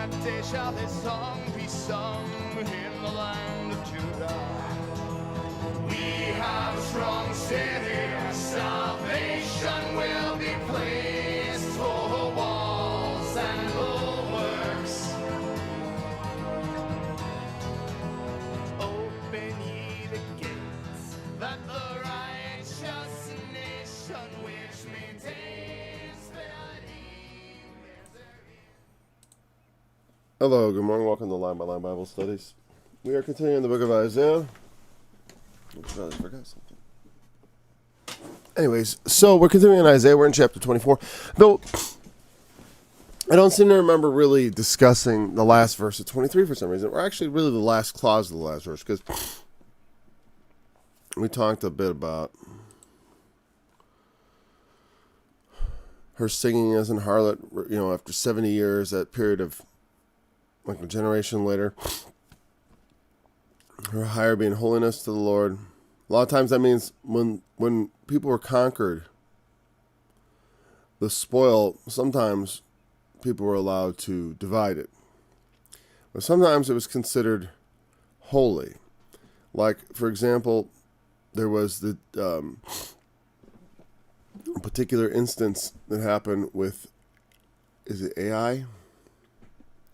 that day shall this song be sung in the land of Judah. We have a strong city, salvation will be placed for walls and bulwarks. Open ye the gates, that the righteous nation which maintains fidelity. Hello, good morning. Welcome to Line by Line Bible Studies. We are continuing the book of Isaiah. I forgot something. Anyways, so we're continuing in Isaiah. We're in chapter 24. Though I don't seem to remember really discussing the last verse of 23 for some reason. Or actually really the last clause of the last verse, because we talked a bit about her singing as an harlot, after 70 years, that period of like a generation later. Her higher being holiness to the Lord. A lot of times that means when people were conquered, the spoil, sometimes people were allowed to divide it. But sometimes it was considered holy. Like, for example, there was the particular instance that happened with, is it Ai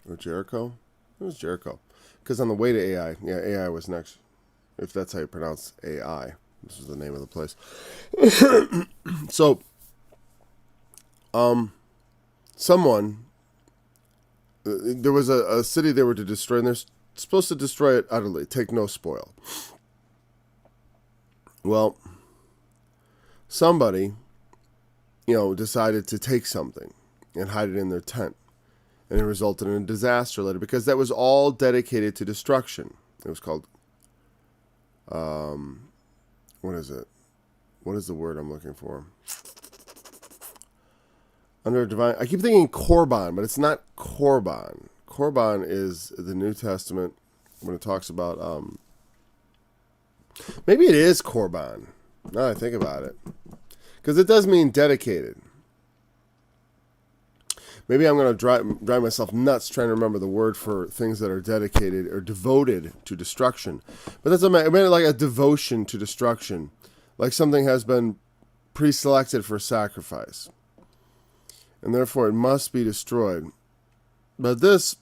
or Jericho? It was Jericho. Because on the way to Ai, Ai was next, if that's how you pronounce Ai. This is the name of the place. So, there was a city they were to destroy, and they're supposed to destroy it utterly, take no spoil. Well, somebody, decided to take something and hide it in their tent. And it resulted in a disaster later, because that was all dedicated to destruction. It was called, what is it? What is the word I'm looking for? Under divine, I keep thinking Korban, but it's not Korban. Korban is the New Testament when it talks about, maybe it is Korban, now that I think about it. Because it does mean dedicated. Maybe I'm going to drive myself nuts trying to remember the word for things that are dedicated or devoted to destruction. But that's what I meant like a devotion to destruction. Like something has been pre-selected for sacrifice. And therefore it must be destroyed. But this,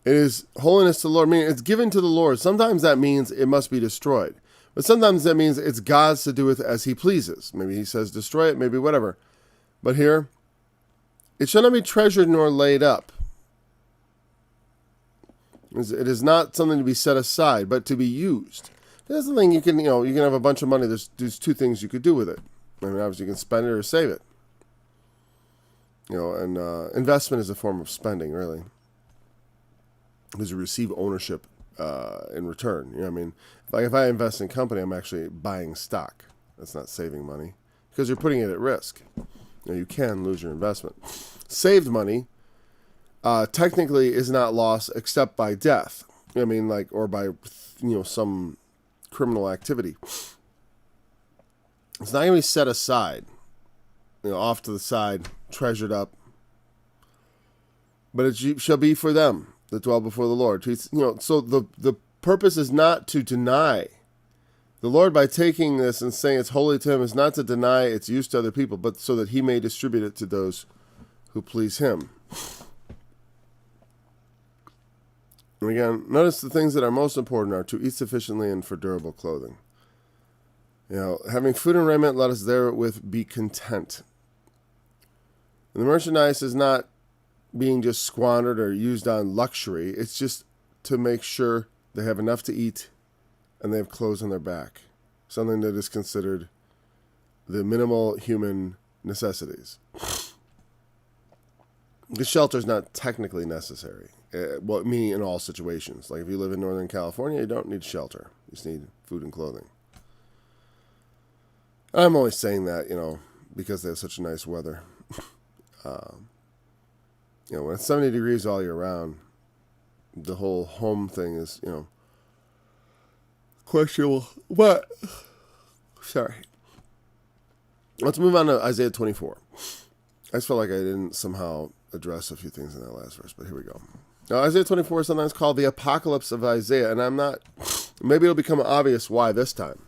it is holiness to the Lord. I mean, it's given to the Lord. Sometimes that means it must be destroyed. But sometimes that means it's God's to do with as he pleases. Maybe he says destroy it, maybe whatever. But here, it shall not be treasured nor laid up. It is not something to be set aside, but to be used. There's the thing you can have a bunch of money. There's two things you could do with it. I mean, obviously you can spend it or save it. And investment is a form of spending, really. Because you receive ownership in return. You know what I mean? If I invest in a company, I'm actually buying stock. That's not saving money. Because you're putting it at risk. You can lose your investment. Saved money technically is not lost except by death. I mean, or by some criminal activity. It's not going to be set aside, off to the side, treasured up. But it shall be for them that dwell before the Lord. So the purpose is not to deny. The Lord, by taking this and saying it's holy to him, is not to deny its use to other people, but so that he may distribute it to those who please him. And again, notice the things that are most important are to eat sufficiently and for durable clothing. Having food and raiment, let us therewith be content. And the merchandise is not being just squandered or used on luxury. It's just to make sure they have enough to eat and they have clothes on their back. Something that is considered the minimal human necessities. The shelter is not technically necessary. Meaning in all situations. Like if you live in Northern California, you don't need shelter. You just need food and clothing. I'm only saying that, because they have such nice weather. When it's 70 degrees all year round, the whole home thing is, questionable. But, sorry. Let's move on to Isaiah 24. I just felt like I didn't somehow address a few things in that last verse, but here we go. Now, Isaiah 24 is sometimes called the Apocalypse of Isaiah, and I'm not, maybe it'll become obvious why this time.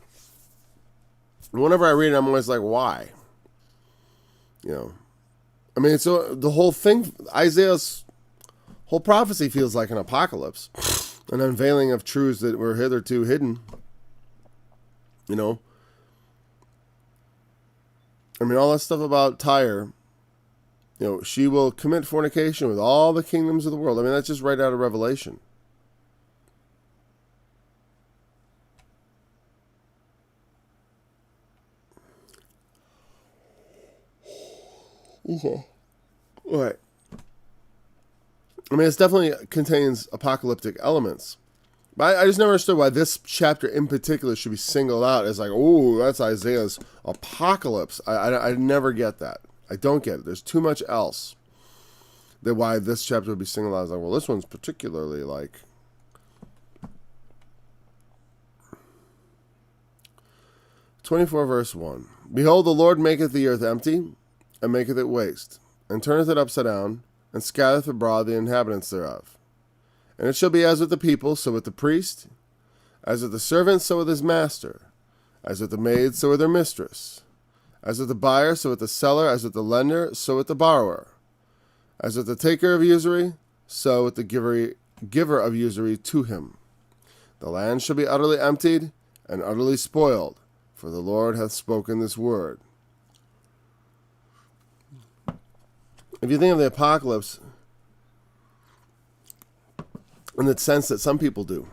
Whenever I read it, I'm always like, why? You know, I mean, so the whole thing, Isaiah's whole prophecy feels like an apocalypse, an unveiling of truths that were hitherto hidden. You know, I mean, all that stuff about Tyre, you know, she will commit fornication with all the kingdoms of the world. I mean, that's just right out of Revelation. Okay. All right. I mean, it definitely contains apocalyptic elements. But I just never understood why this chapter in particular should be singled out as like, oh, that's Isaiah's apocalypse. I never get that. I don't get it. There's too much else that why this chapter would be singled out as like, well, this one's particularly like. 24 verse 1. Behold, the Lord maketh the earth empty, and maketh it waste, and turneth it upside down, and scattereth abroad the inhabitants thereof. And it shall be as with the people, so with the priest, as with the servant, so with his master, as with the maid, so with her mistress, as with the buyer, so with the seller, as with the lender, so with the borrower, as with the taker of usury, so with the giver of usury to him. The land shall be utterly emptied and utterly spoiled, for the Lord hath spoken this word. If you think of the apocalypse in the sense that some people do,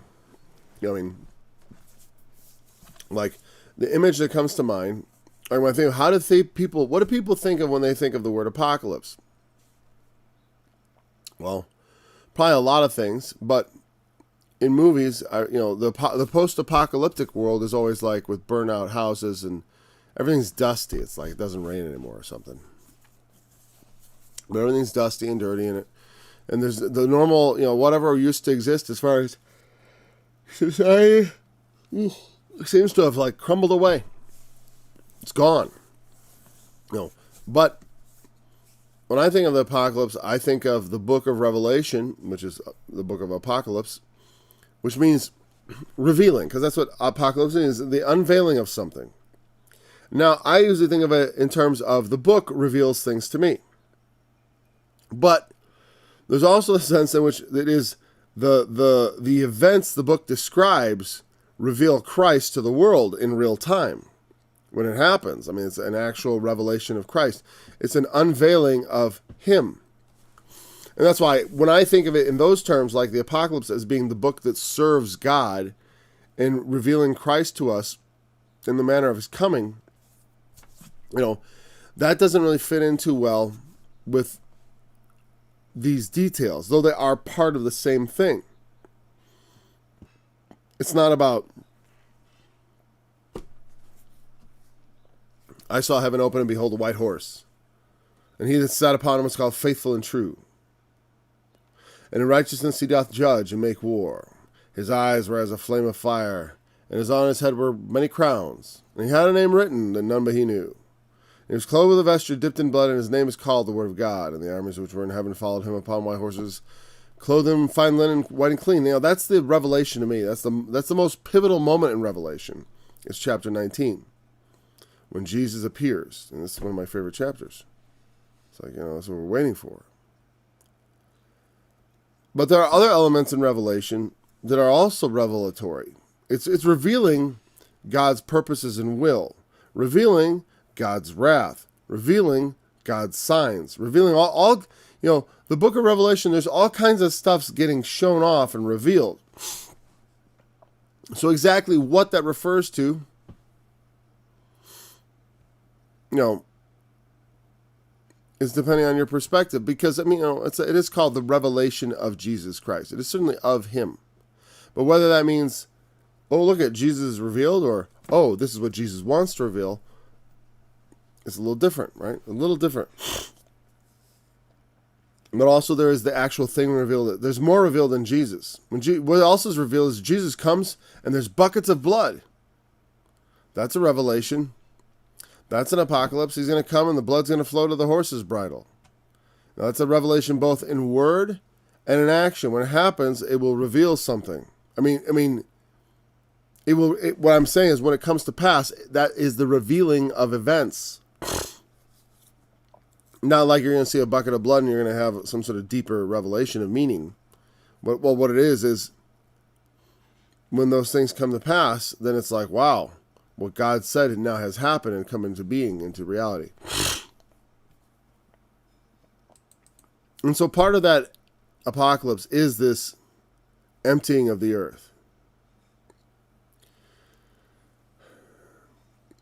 I mean, like the image that comes to mind, or when I think, what do people think of when they think of the word apocalypse? Well, probably a lot of things, but in movies, the post-apocalyptic world is always like with burnt-out houses and everything's dusty. It's like it doesn't rain anymore or something. But everything's dusty and dirty in it. And there's the normal, whatever used to exist as far as society seems to have like crumbled away. It's gone. But when I think of the apocalypse, I think of the book of Revelation, which is the book of Apocalypse, which means revealing, because that's what apocalypse is, the unveiling of something. Now, I usually think of it in terms of the book reveals things to me. But there's also a sense in which it is the events the book describes reveal Christ to the world in real time when it happens. I mean, it's an actual revelation of Christ. It's an unveiling of Him. And that's why when I think of it in those terms, like the apocalypse as being the book that serves God in revealing Christ to us in the manner of His coming, that doesn't really fit in too well with these details, though they are part of the same thing. It's not about, I saw heaven open and behold a white horse, and he that sat upon him was called Faithful and True. And in righteousness he doth judge and make war. His eyes were as a flame of fire, and on his head were many crowns. And he had a name written that none but he knew. He was clothed with a vesture dipped in blood, and his name is called the Word of God. And the armies which were in heaven followed him upon white horses, clothed in fine linen, white and clean. That's the revelation to me. That's the most pivotal moment in Revelation. It's chapter 19, when Jesus appears. And this is one of my favorite chapters. It's like, that's what we're waiting for. But there are other elements in Revelation that are also revelatory. It's revealing God's purposes and will, revealing God's wrath, revealing God's signs, revealing all the book of Revelation, there's all kinds of stuff's getting shown off and revealed. So exactly what that refers to, is depending on your perspective, because it is called the revelation of Jesus Christ. It is certainly of Him. But whether that means, oh, look at Jesus is revealed, or, oh, this is what Jesus wants to reveal, it's a little different, right? A little different. But also there is the actual thing revealed. There's more revealed than Jesus. What else is revealed is Jesus comes and there's buckets of blood. That's a revelation. That's an apocalypse. He's going to come and the blood's going to flow to the horse's bridle. Now, that's a revelation both in word and in action. When it happens, it will reveal something. What I'm saying is when it comes to pass, that is the revealing of events. Not like you're going to see a bucket of blood and you're going to have some sort of deeper revelation of meaning. But, well, what it is when those things come to pass, then it's like, wow, what God said now has happened and come into being, into reality. And so part of that apocalypse is this emptying of the earth.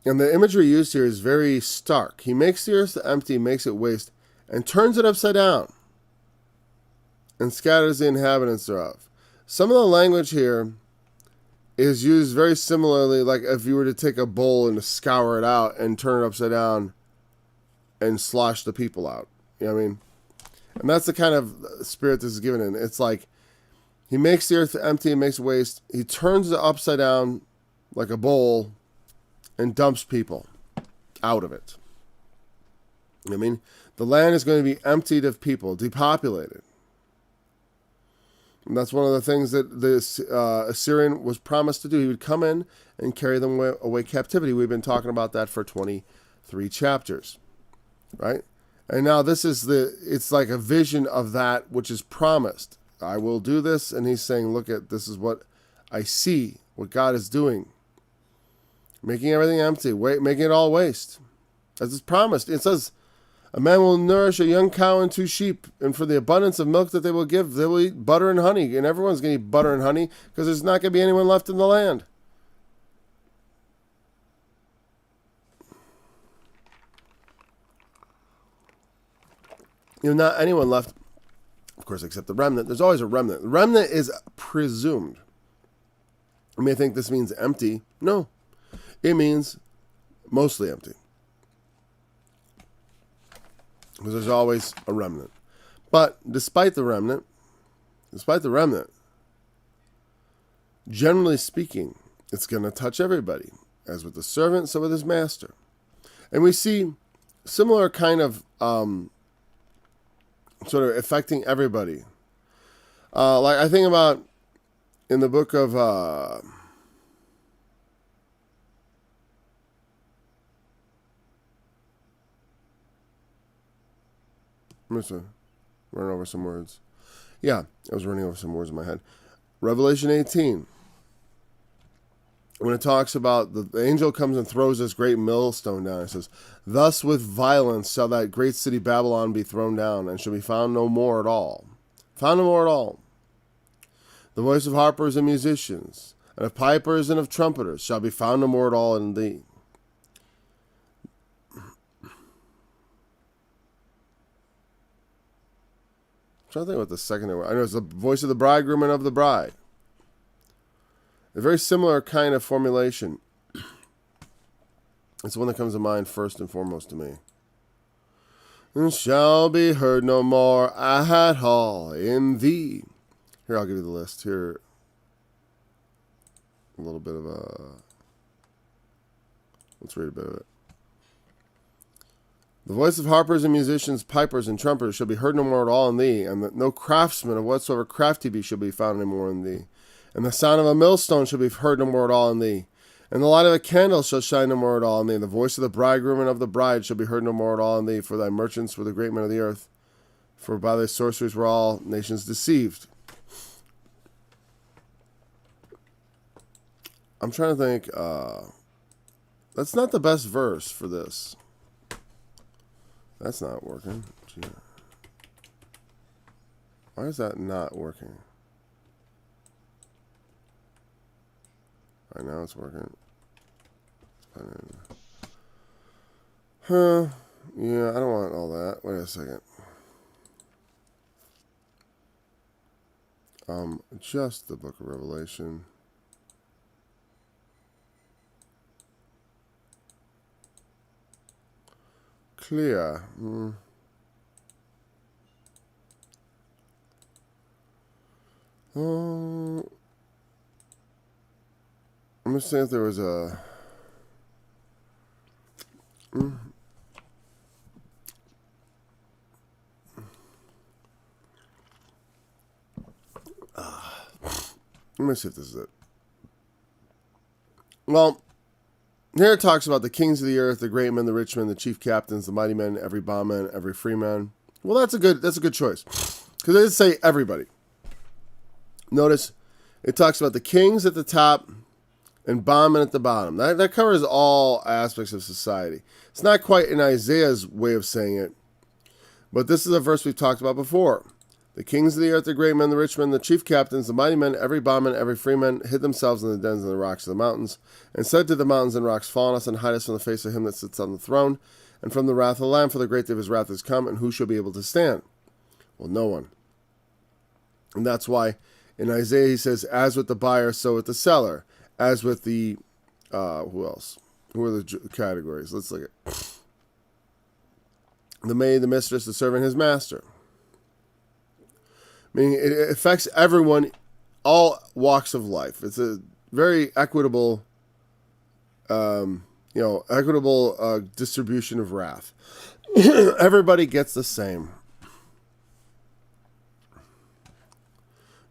And the imagery used here is very stark. He makes the earth empty, makes it waste, and turns it upside down, and scatters the inhabitants thereof. Some of the language here is used very similarly, like if you were to take a bowl and to scour it out and turn it upside down and slosh the people out. You know what I mean? And that's the kind of spirit this is given in. It's like he makes the earth empty and makes it waste. He turns it upside down like a bowl and dumps people out of it. You know what I mean? The land is going to be emptied of people, depopulated. And that's one of the things that the Assyrian was promised to do. He would come in and carry them away captivity. We've been talking about that for 23 chapters, right? And now it's like a vision of that which is promised. I will do this. And he's saying, look this is what I see, what God is doing. Making everything empty, making it all waste. As it's promised. It says, a man will nourish a young cow and 2 sheep, and for the abundance of milk that they will give, they will eat butter and honey. And everyone's going to eat butter and honey because there's not going to be anyone left in the land. Not anyone left, of course, except the remnant. There's always a remnant. The remnant is presumed. You may think this means empty. No. It means mostly empty. Because there's always a remnant. But despite the remnant, generally speaking, it's going to touch everybody. As with the servant, so with his master. And we see similar kind of sort of affecting everybody. Like I think about in the book of... I'm just running over some words. Yeah, I was running over some words in my head. Revelation 18. When it talks about the angel comes and throws this great millstone down, it says, thus with violence shall that great city Babylon be thrown down, and shall be found no more at all. Found no more at all. The voice of harpers and musicians, and of pipers and of trumpeters shall be found no more at all in thee. I'm trying to think what the second word. I know it's the voice of the bridegroom and of the bride. A very similar kind of formulation. It's the one that comes to mind first and foremost to me. And shall be heard no more at all in thee. Here, I'll give you the list. Here, a little bit of a... Let's read a bit of it. The voice of harpers and musicians, pipers and trumpeters shall be heard no more at all in thee, and that no craftsman of whatsoever craft he be shall be found any more in thee. And the sound of a millstone shall be heard no more at all in thee. And the light of a candle shall shine no more at all in thee. The voice of the bridegroom and of the bride shall be heard no more at all in thee. For thy merchants were the great men of the earth. For by thy sorceries were all nations deceived. I'm trying to think. That's not the best verse for this. That's not working. Gee. Why is that not working? Right now it's working. Huh. Yeah, I don't want all that. Wait a second. Just the book of Revelation. Clear. I'm just saying if there was a... Let me see if this is it. Well, here it talks about the kings of the earth, the great men, the rich men, the chief captains, the mighty men, every bondman, every free man. Well, that's a good choice, because it did say everybody. Notice it talks about the kings at the top and bondmen at the bottom. That covers all aspects of society. It's not quite in Isaiah's way of saying it, but this is a verse we've talked about before. The kings of the earth, the great men, the rich men, the chief captains, the mighty men, every bondman, every freeman, hid themselves in the dens and the rocks of the mountains, and said to the mountains and rocks, fall on us and hide us from the face of him that sits on the throne, and from the wrath of the Lamb, for the great day of his wrath is come, and who shall be able to stand? Well, no one. And that's why in Isaiah he says, as with the buyer, so with the seller. As with the, who else? Who are the categories? Let's look at the maid, the mistress, the servant, his master. Meaning it affects everyone, all walks of life. It's a very equitable, equitable distribution of wrath. Everybody gets the same.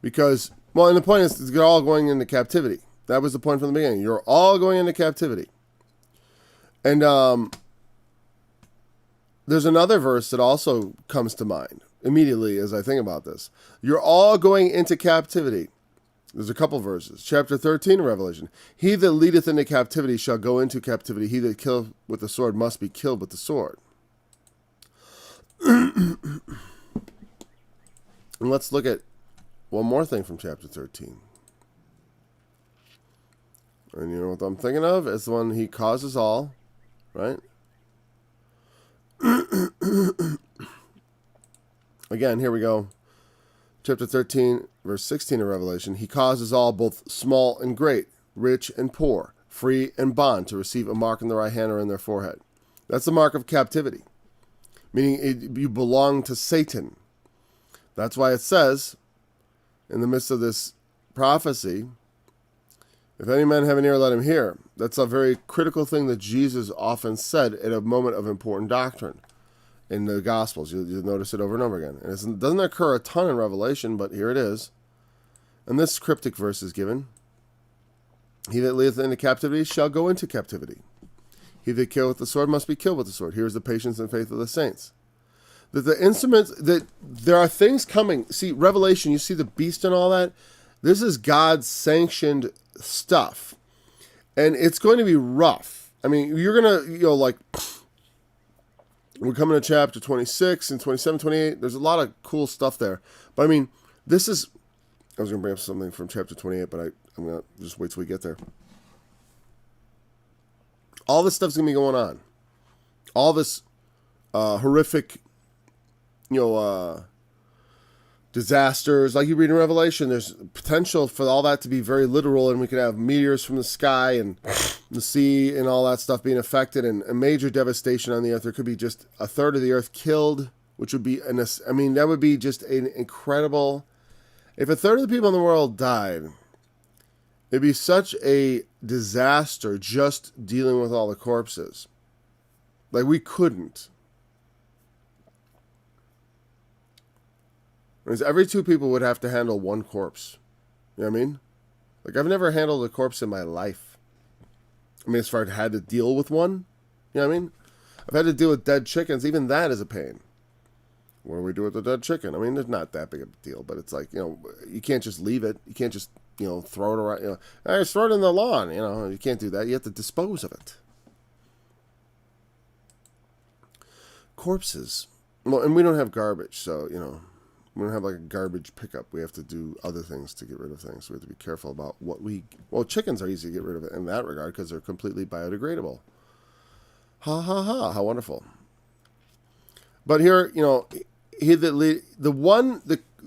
Because, well, and the point is, they're all going into captivity. That was the point from the beginning. You're all going into captivity. And there's another verse that also comes to mind immediately as I think about this. You're all going into captivity. There's a couple verses. Chapter 13 of Revelation. He that leadeth into captivity shall go into captivity. He that killeth with the sword must be killed with the sword. And let's look at one more thing from chapter 13. And you know what I'm thinking of? It's the one he causes all, right? Again, here we go. Chapter 13, verse 16 of Revelation. He causes all, both small and great, rich and poor, free and bond, to receive a mark in their right hand or in their forehead. That's the mark of captivity, meaning you belong to Satan. That's why it says, in the midst of this prophecy, if any man have an ear, let him hear. That's a very critical thing that Jesus often said at a moment of important doctrine in the Gospels. You'll notice it over and over again. And it doesn't occur a ton in Revelation, but here it is. And this cryptic verse is given. He that leadeth into captivity shall go into captivity. He that killeth with the sword must be killed with the sword. Here is the patience and faith of the saints. That the instruments, that there are things coming. See, Revelation, you see the beast and all that. This is God's sanctioned stuff. And it's going to be rough. I mean, you're going to, we're coming to chapter 26 and 27, 28. There's a lot of cool stuff there. But I mean, this is, I was going to bring up something from chapter 28, but I'm going to just wait till we get there. All this stuff's going to be going on. All this horrific, disasters, like you read in Revelation, there's potential for all that to be very literal, and we could have meteors from the sky and the sea and all that stuff being affected, and a major devastation on the earth. There could be just a third of the earth killed, which would be, that would be just an incredible, if a third of the people in the world died, it'd be such a disaster just dealing with all the corpses. Like, we couldn't. Because every two people would have to handle one corpse. You know what I mean? Like, I've never handled a corpse in my life. I mean, as far as I had to deal with one. You know what I mean? I've had to deal with dead chickens. Even that is a pain. What do we do with the dead chicken? I mean, it's not that big of a deal, but it's like, you can't just leave it. You can't just, throw it around. I just throw it in the lawn. You can't do that. You have to dispose of it. Corpses. Well, and we don't have garbage, so, we don't have like a garbage pickup. We have to do other things to get rid of things. We have to be careful about chickens are easy to get rid of in that regard because they're completely biodegradable. Ha ha ha, how wonderful. But here,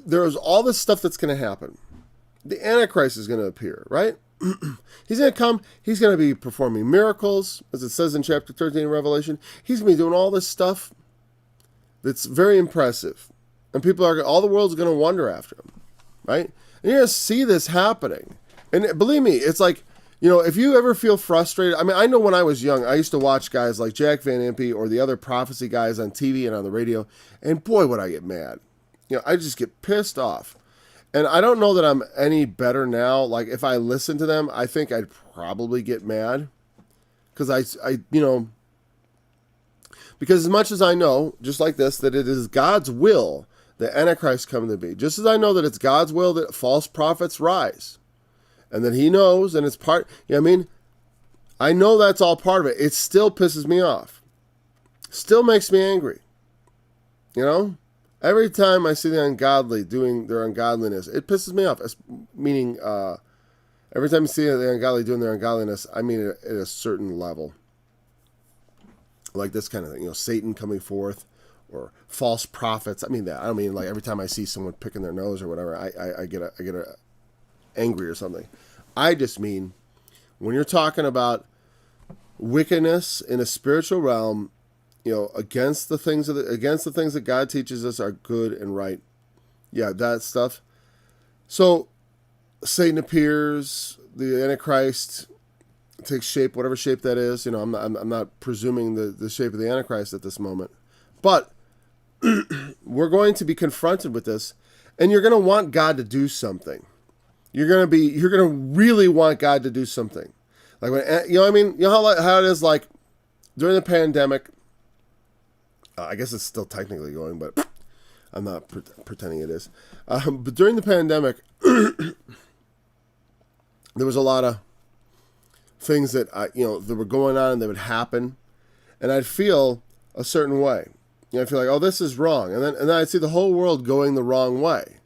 there's all this stuff that's going to happen. The Antichrist is going to appear, right? He's going to come. He's going to be performing miracles, as it says in chapter 13 of Revelation. He's going to be doing all this stuff that's very impressive. And all the world's going to wonder after him, right? And you're going to see this happening. And believe me, it's like, if you ever feel frustrated, I mean, I know when I was young, I used to watch guys like Jack Van Impe or the other prophecy guys on TV and on the radio, and boy, would I get mad. I just get pissed off. And I don't know that I'm any better now. Like, if I listen to them, I think I'd probably get mad. Because because as much as I know, just like this, that it is God's will that Antichrist come to be, just as I know that it's God's will that false prophets rise, and that he knows, and it's part, I know that's all part of it. It still pisses me off. Still makes me angry. Every time I see the ungodly doing their ungodliness, it pisses me off. Meaning, every time I see the ungodly doing their ungodliness, I mean it at a certain level. Like this kind of thing, Satan coming forth, or false prophets. I mean that. I don't mean like every time I see someone picking their nose or whatever, I get angry or something. I just mean when you're talking about wickedness in a spiritual realm, against the things that God teaches us are good and right. Yeah, that stuff. So Satan appears, the Antichrist takes shape, whatever shape that is. I'm not presuming the shape of the Antichrist at this moment, but we're going to be confronted with this, and you're going to want God to do something. You're going to really want God to do something. Like when, how it is, like during the pandemic. I guess it's still technically going, but I'm not pretending it is. But during the pandemic, there was a lot of things that that were going on and that would happen, and I'd feel a certain way. I'd feel like, oh, this is wrong, and then I'd see the whole world going the wrong way.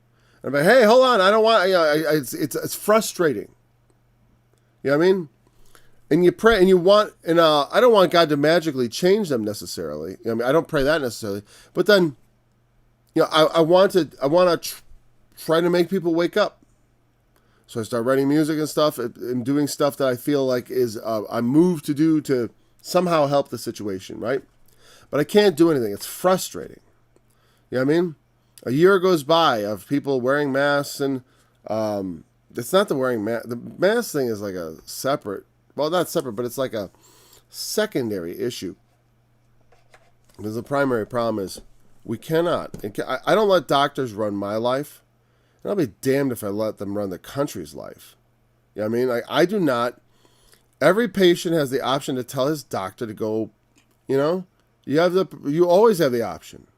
And I'd be, hey, hold on, I don't want. It's frustrating. You know what I mean? And you pray, and you want, and I don't want God to magically change them necessarily. I don't pray that necessarily. But then, I want to try to make people wake up. So I start writing music and stuff, and doing stuff that I feel like is I'm moved to do to somehow help the situation, right? But I can't do anything. It's frustrating. You know what I mean? A year goes by of people wearing masks, and it's not the wearing mask. The mask thing is like a separate. Well, not separate, but it's like a secondary issue. Because the primary problem is we cannot. I don't let doctors run my life. And I'll be damned if I let them run the country's life. You know what I mean? Like, I do not. Every patient has the option to tell his doctor to go, you always have the option.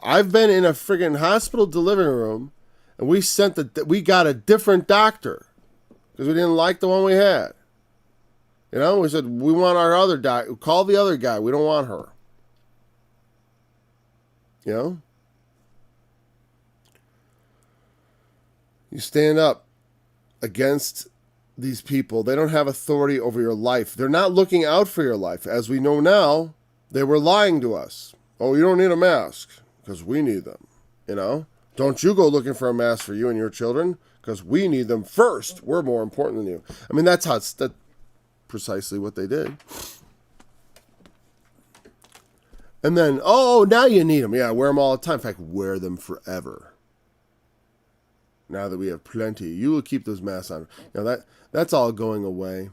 I've been in a friggin' hospital delivery room, and we got a different doctor because we didn't like the one we had. We said, we want our other doctor. Call the other guy. We don't want her. You stand up against these people. They don't have authority over your life. They're not looking out for your life. As we know now, they were lying to us. Oh, you don't need a mask because we need them. Don't you go looking for a mask for you and your children because we need them first. We're more important than you. I mean, that's precisely what they did. And then, now you need them. Yeah, wear them all the time. In fact, wear them forever. Now that we have plenty, you will keep those masks on. That's all going away.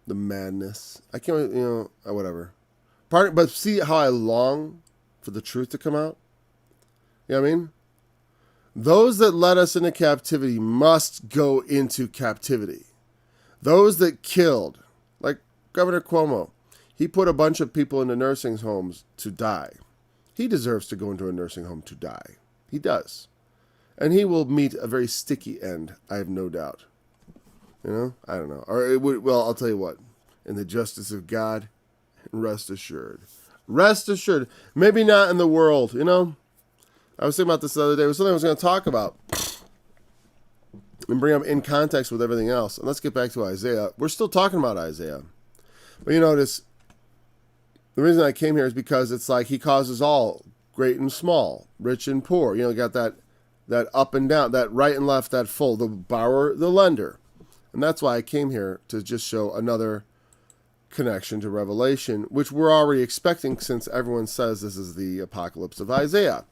The madness. I can't, whatever. But see how I long for the truth to come out? You know what I mean? Those that led us into captivity must go into captivity. Those that killed, like Governor Cuomo, he put a bunch of people into nursing homes to die. He deserves to go into a nursing home to die. He does. And he will meet a very sticky end, I have no doubt. I don't know. Or it would, well, I'll tell you what. In the justice of God, rest assured. Rest assured. Maybe not in the world, I was thinking about this the other day. It was something I was going to talk about and bring up in context with everything else. And let's get back to Isaiah. We're still talking about Isaiah. But you notice, the reason I came here is because it's like he causes all, great and small, rich and poor. Got that up and down, that right and left, that full, the borrower, the lender. And that's why I came here, to just show another connection to Revelation, which we're already expecting since everyone says this is the apocalypse of Isaiah.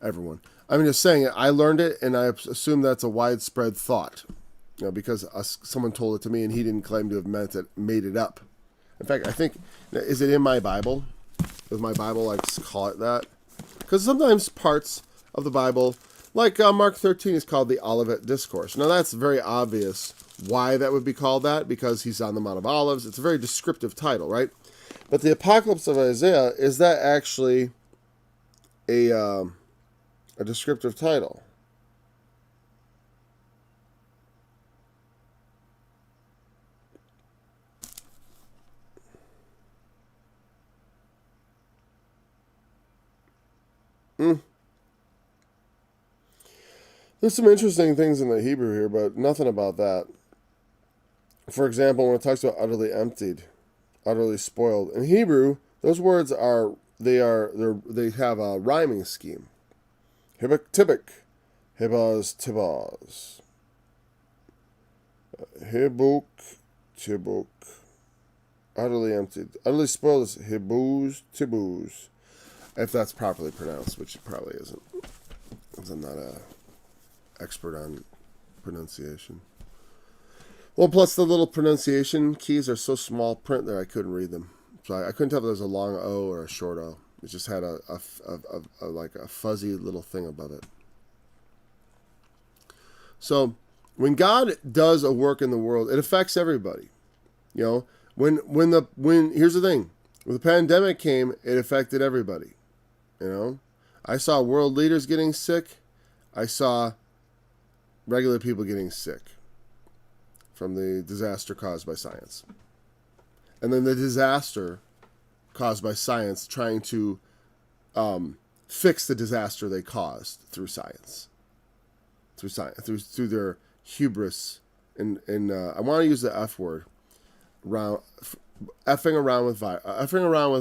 Everyone. I'm just saying it. I learned it, and I assume that's a widespread thought, because someone told it to me, and he didn't claim to have made it up. In fact, I think, is it in my Bible? Does my Bible call it that? Because sometimes parts of the Bible Like Mark 13 is called the Olivet Discourse. Now that's very obvious why that would be called that, because he's on the Mount of Olives. It's a very descriptive title, right? But the Apocalypse of Isaiah, is that actually a descriptive title? There's some interesting things in the Hebrew here, but nothing about that. For example, when it talks about utterly emptied, utterly spoiled, in Hebrew, those words they have a rhyming scheme. Hibuk tibuk, hibaz tibaz. Hibuk tibuk, utterly emptied. Utterly spoiled is hibuz tibuz, if that's properly pronounced, which it probably isn't, because I'm not a expert on pronunciation. Well, plus the little pronunciation keys are so small print there I couldn't read them. So I couldn't tell if there was a long O or a short O. It just had a like a fuzzy little thing above it. So when God does a work in the world, it affects everybody. You know, when here's the thing. When the pandemic came, it affected everybody. You know, I saw world leaders getting sick. I saw regular people getting sick from the disaster caused by science. And then the disaster caused by science trying to fix the disaster they caused through science. Through their hubris. And I want to use the F word. Effing around with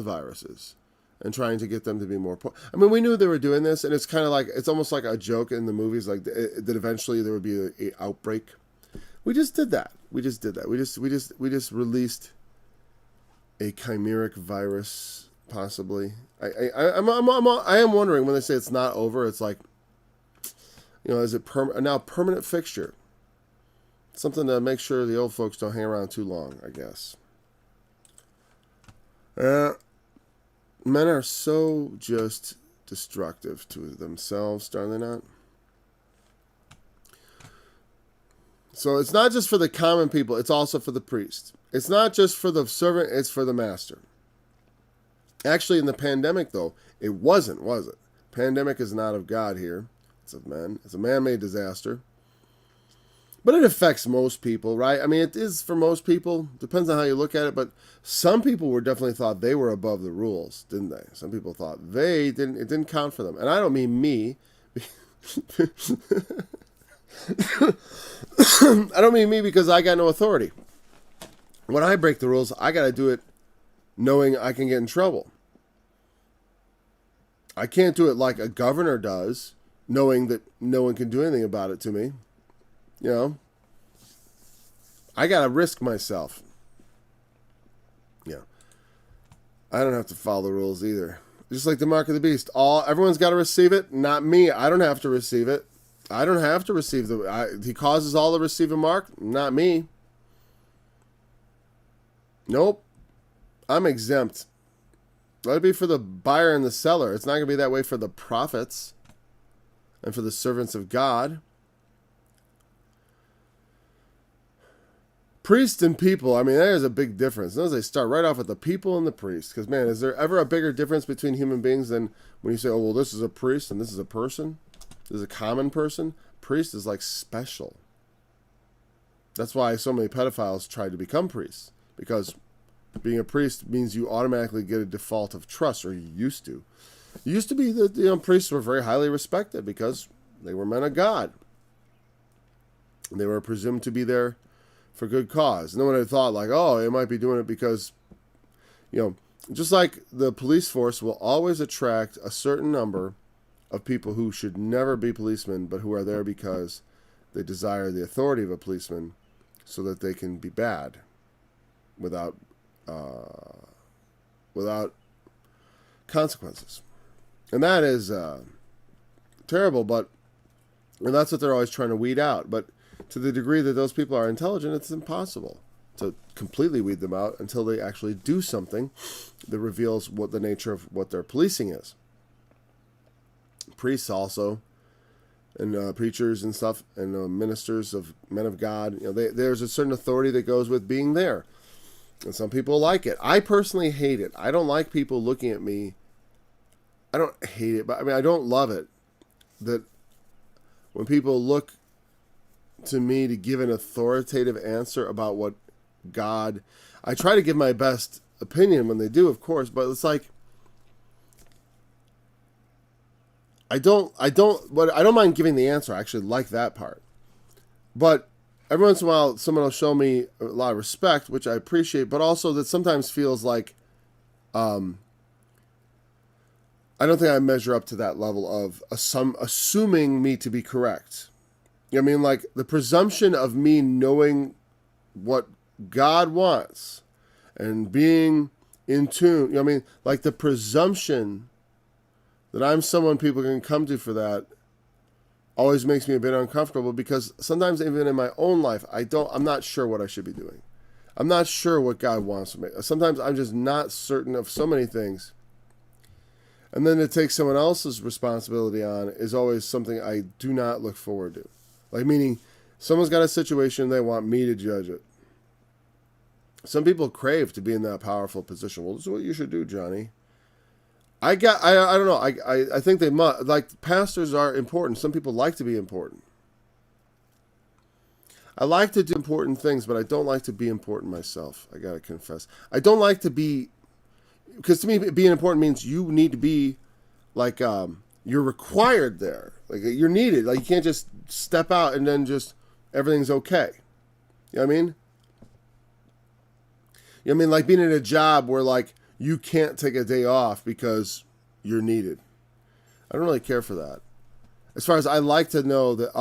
viruses. And trying to get them to be more... I mean, we knew they were doing this, and it's kind of like... It's almost like a joke in the movies, like that eventually there would be an outbreak. We just did that. We just released a chimeric virus, possibly. I am wondering, when they say it's not over, it's like, you know, is it now permanent fixture? Something to make sure the old folks don't hang around too long, I guess. Men are so just destructive to themselves, are they not? So it's not just for the common people, it's also for the priest. It's not just for the servant, it's for the master. Actually, in the pandemic, though, it wasn't, was it? Pandemic is not of God here. It's of men. It's a man-made disaster. But it affects most people, right? I mean, it is for most people. Depends on how you look at it. But some people were definitely thought they were above the rules, didn't they? Some people thought it didn't count for them. And I don't mean me. I don't mean me because I got no authority. When I break the rules, I got to do it knowing I can get in trouble. I can't do it like a governor does, knowing that no one can do anything about it to me. You know, I got to risk myself. Yeah. I don't have to follow the rules either. Just like the mark of the beast. Everyone's got to receive it, not me. I don't have to receive it. I don't have to receive he causes all to receive a mark, not me. Nope. I'm exempt. Let it be for the buyer and the seller. It's not going to be that way for the prophets and for the servants of God. Priest and people, I mean, there's a big difference. Notice they start right off with the people and the priest. Because, man, is there ever a bigger difference between human beings than when you say, oh, well, this is a priest and this is a person? This is a common person? Priest is like special. That's why so many pedophiles try to become priests. Because being a priest means you automatically get a default of trust, or you used to. It used to be that priests were very highly respected because they were men of God. And they were presumed to be there for good cause. No one had thought like, oh, they might be doing it because, just like the police force will always attract a certain number of people who should never be policemen, but who are there because they desire the authority of a policeman so that they can be bad without consequences. And that is terrible, and that's what they're always trying to weed out. But to the degree that those people are intelligent, it's impossible to completely weed them out until they actually do something that reveals what the nature of what their policing is. Priests also and preachers and stuff, and ministers of men of God. There's a certain authority that goes with being there, and some people like it. I personally hate it. I don't like people looking at me. I don't hate it, but I don't love it that when people look to me to give an authoritative answer about what God. I try to give my best opinion when they do, of course, but it's like I don't mind giving the answer. I actually like that part. But every once in a while, someone will show me a lot of respect, which I appreciate, but also that sometimes feels like I don't think I measure up to that level of assuming me to be correct. Like the presumption of me knowing what God wants and being in tune. Like the presumption that I'm someone people can come to for that always makes me a bit uncomfortable, because sometimes even in my own life, I'm not sure what I should be doing. I'm not sure what God wants from me. Sometimes I'm just not certain of so many things. And then to take someone else's responsibility on is always something I do not look forward to. Like, meaning someone's got a situation, they want me to judge it. Some people crave to be in that powerful position. Well, this is what you should do, Johnny. I don't know. I think they must. Like, pastors are important. Some people like to be important. I like to do important things, but I don't like to be important myself. I gotta confess. I don't like to be, because to me, being important means you need to be, like, you're required there. Like, you're needed. Like, you can't just step out and then just everything's okay. You know what I mean? Like being in a job where, like, you can't take a day off because you're needed. I don't really care for that. As far as I like to know that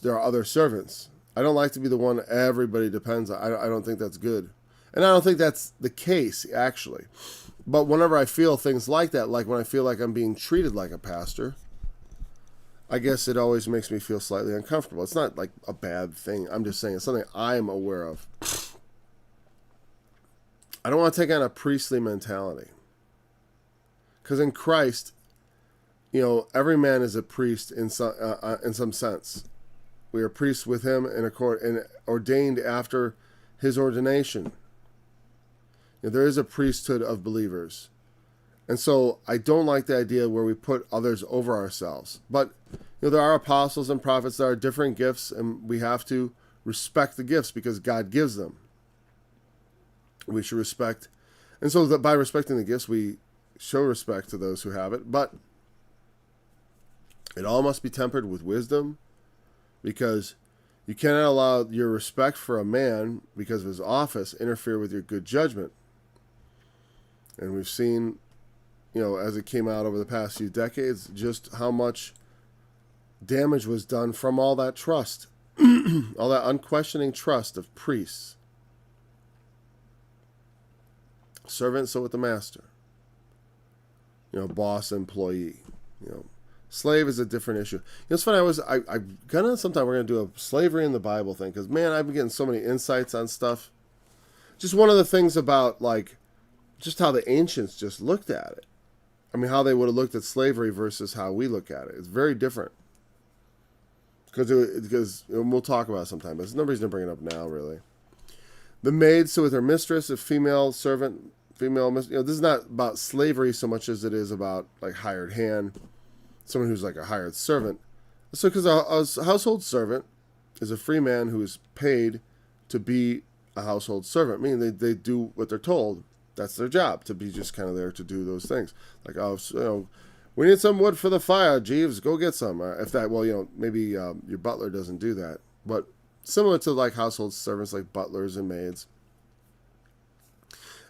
there are other servants. I don't like to be the one everybody depends on. I don't think that's good. And I don't think that's the case, actually. But whenever I feel things like that, like when I feel like I'm being treated like a pastor, I guess it always makes me feel slightly uncomfortable. It's not like a bad thing. I'm just saying it's something I'm aware of. I don't want to take on a priestly mentality. Because in Christ, every man is a priest in some sense. We are priests with him and ordained after his ordination. There is a priesthood of believers. And so I don't like the idea where we put others over ourselves. But there are apostles and prophets that are different gifts, and we have to respect the gifts because God gives them. We should respect. And so that by respecting the gifts, we show respect to those who have it. But it all must be tempered with wisdom, because you cannot allow your respect for a man because of his office interfere with your good judgment. And we've seen, as it came out over the past few decades, just how much damage was done from all that trust, all that unquestioning trust of priests. Servant, so with the master. Boss, employee. Slave is a different issue. It's funny. Sometime we're gonna do a slavery in the Bible thing, because man, I've been getting so many insights on stuff. Just one of the things about, like, just how the ancients just looked at it. How they would have looked at slavery versus how we look at it. It's very different. Because we'll talk about it sometime, but nobody's gonna bring it up now, really. The maid, so with her mistress, a female servant, this is not about slavery so much as it is about, like, hired hand, someone who's like a hired servant. So, because a household servant is a free man who is paid to be a household servant, meaning they do what they're told. That's their job, to be just kind of there to do those things. Like, we need some wood for the fire, Jeeves, go get some. Maybe your butler doesn't do that, but similar to like household servants like butlers and maids.